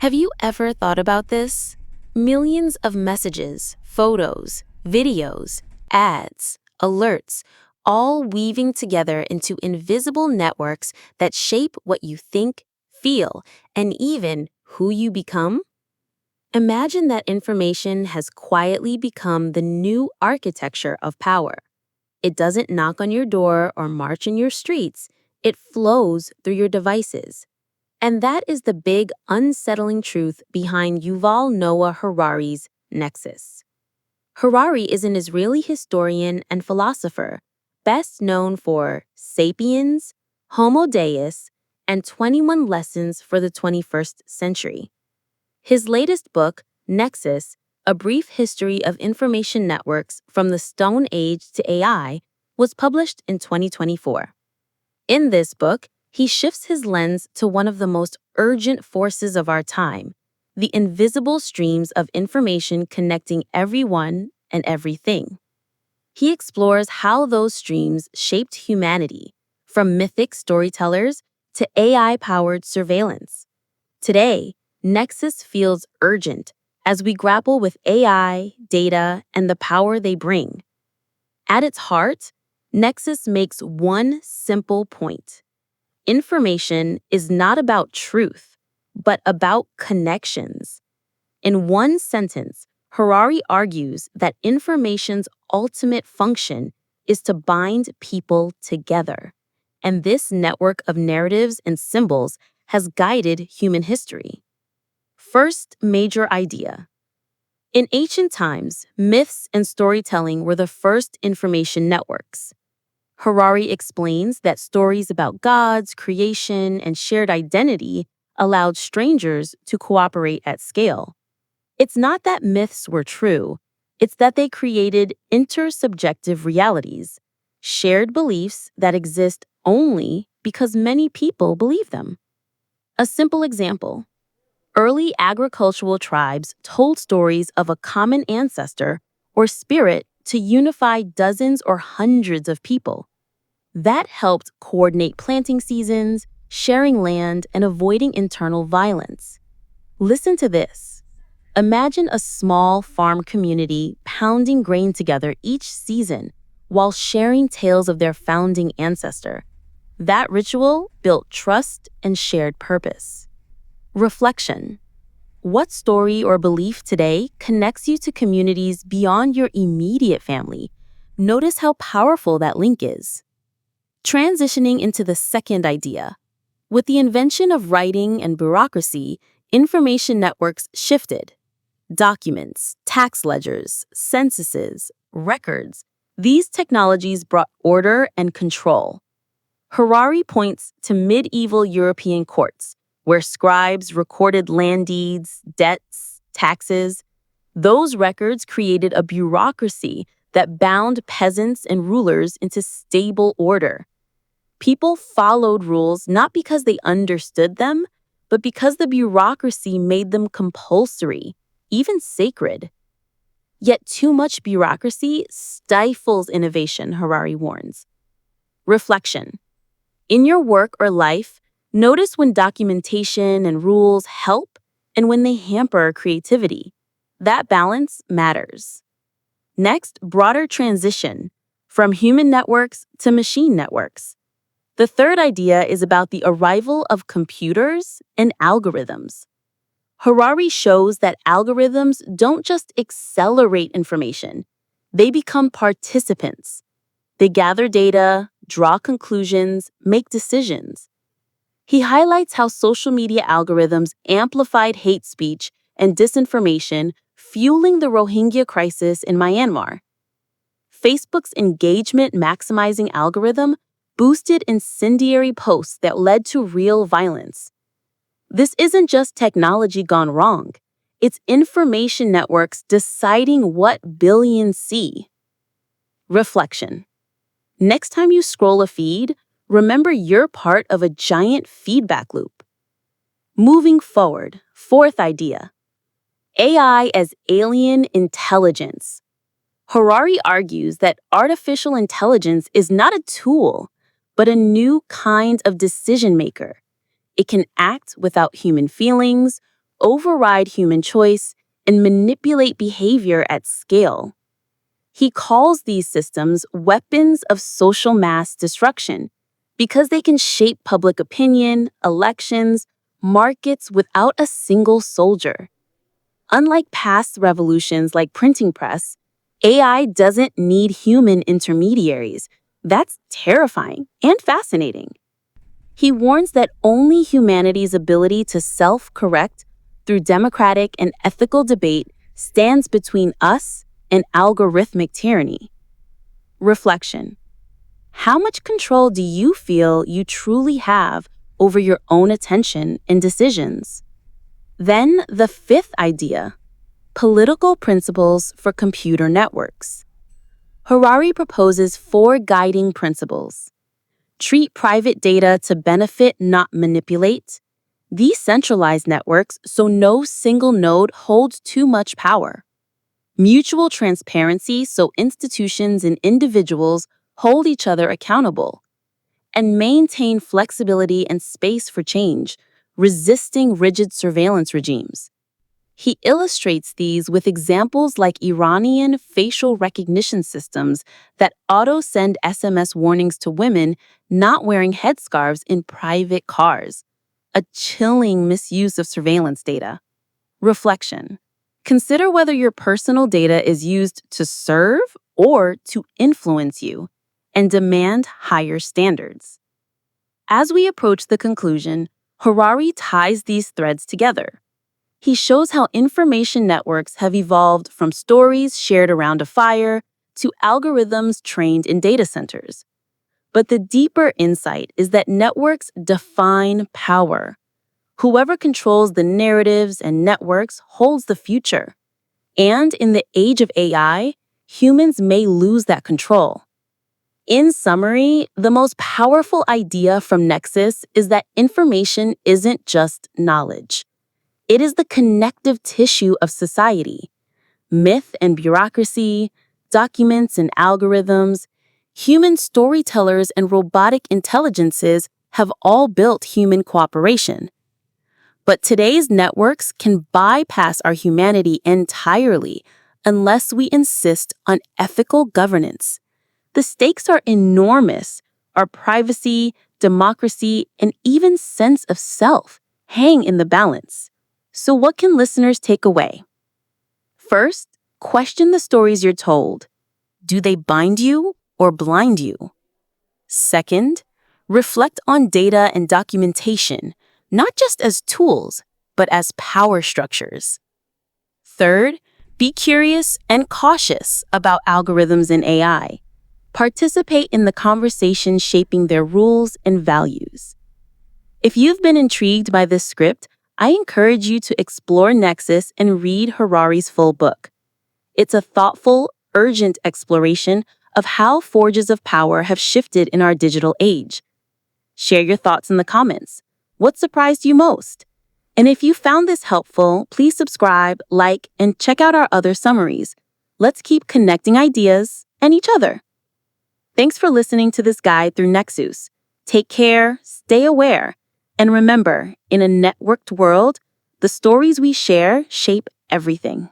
Have you ever thought about this? Millions of messages, photos, videos, ads, alerts, all weaving together into invisible networks that shape what you think, feel, and even who you become? Imagine that information has quietly become the new architecture of power. It doesn't knock on your door or march in your streets, it flows through your devices. And that is the big, unsettling truth behind Yuval Noah Harari's Nexus. Harari is an Israeli historian and philosopher, best known for Sapiens, Homo Deus, and 21 Lessons for the 21st Century. His latest book, Nexus, A Brief History of Information Networks from the Stone Age to AI, was published in 2024. In this book, he shifts his lens to one of the most urgent forces of our time, the invisible streams of information connecting everyone and everything. He explores how those streams shaped humanity, from mythic storytellers to AI-powered surveillance. Today, Nexus feels urgent as we grapple with AI, data, and the power they bring. At its heart, Nexus makes one simple point. Information is not about truth, but about connections. In one sentence, Harari argues that information's ultimate function is to bind people together. And this network of narratives and symbols has guided human history. First major idea. In ancient times, myths and storytelling were the first information networks. Harari explains that stories about gods, creation, and shared identity allowed strangers to cooperate at scale. It's not that myths were true, it's that they created intersubjective realities, shared beliefs that exist only because many people believe them. A simple example. Early agricultural tribes told stories of a common ancestor or spirit to unify dozens or hundreds of people. That helped coordinate planting seasons, sharing land, and avoiding internal violence. Listen to this. Imagine a small farm community pounding grain together each season while sharing tales of their founding ancestor. That ritual built trust and shared purpose. Reflection. What story or belief today connects you to communities beyond your immediate family? Notice how powerful that link is. Transitioning into the second idea. With the invention of writing and bureaucracy, information networks shifted. Documents, tax ledgers, censuses, records, these technologies brought order and control. Harari points to medieval European courts, where scribes recorded land deeds, debts, taxes. Those records created a bureaucracy that bound peasants and rulers into stable order. People followed rules not because they understood them, but because the bureaucracy made them compulsory, even sacred. Yet too much bureaucracy stifles innovation, Harari warns. Reflection. In your work or life, notice when documentation and rules help and when they hamper creativity. That balance matters. Next, broader transition from human networks to machine networks. The third idea is about the arrival of computers and algorithms. Harari shows that algorithms don't just accelerate information, they become participants. They gather data, draw conclusions, make decisions. He highlights how social media algorithms amplified hate speech and disinformation, fueling the Rohingya crisis in Myanmar. Facebook's engagement maximizing algorithm boosted incendiary posts that led to real violence. This isn't just technology gone wrong. It's information networks deciding what billions see. Reflection. Next time you scroll a feed, remember you're part of a giant feedback loop. Moving forward, fourth idea. AI as alien intelligence. Harari argues that artificial intelligence is not a tool, but a new kind of decision maker. It can act without human feelings, override human choice and manipulate behavior at scale. He calls these systems weapons of social mass destruction because they can shape public opinion, elections, markets without a single soldier. Unlike past revolutions like printing press, AI doesn't need human intermediaries. That's terrifying and fascinating. He warns that only humanity's ability to self-correct through democratic and ethical debate stands between us and algorithmic tyranny. Reflection. How much control do you feel you truly have over your own attention and decisions? Then the fifth idea, political principles for computer networks. Harari proposes 4 guiding principles. Treat private data to benefit, not manipulate. Decentralized networks so no single node holds too much power. Mutual transparency so institutions and individuals hold each other accountable. And maintain flexibility and space for change, resisting rigid surveillance regimes. He illustrates these with examples like Iranian facial recognition systems that auto-send SMS warnings to women not wearing headscarves in private cars, a chilling misuse of surveillance data. Reflection. Consider whether your personal data is used to serve or to influence you, and demand higher standards. As we approach the conclusion, Harari ties these threads together. He shows how information networks have evolved from stories shared around a fire to algorithms trained in data centers. But the deeper insight is that networks define power. Whoever controls the narratives and networks holds the future. And in the age of AI, humans may lose that control. In summary, the most powerful idea from Nexus is that information isn't just knowledge. It is the connective tissue of society. Myth and bureaucracy, documents and algorithms, human storytellers and robotic intelligences have all built human cooperation. But today's networks can bypass our humanity entirely unless we insist on ethical governance. The stakes are enormous. Our privacy, democracy, and even sense of self hang in the balance. So what can listeners take away? First, question the stories you're told. Do they bind you or blind you? Second, reflect on data and documentation, not just as tools, but as power structures. Third, be curious and cautious about algorithms and AI. Participate in the conversation shaping their rules and values. If you've been intrigued by this script, I encourage you to explore Nexus and read Harari's full book. It's a thoughtful, urgent exploration of how forges of power have shifted in our digital age. Share your thoughts in the comments. What surprised you most? And if you found this helpful, please subscribe, like, and check out our other summaries. Let's keep connecting ideas and each other. Thanks for listening to this guide through Nexus. Take care, stay aware, and remember, in a networked world, the stories we share shape everything.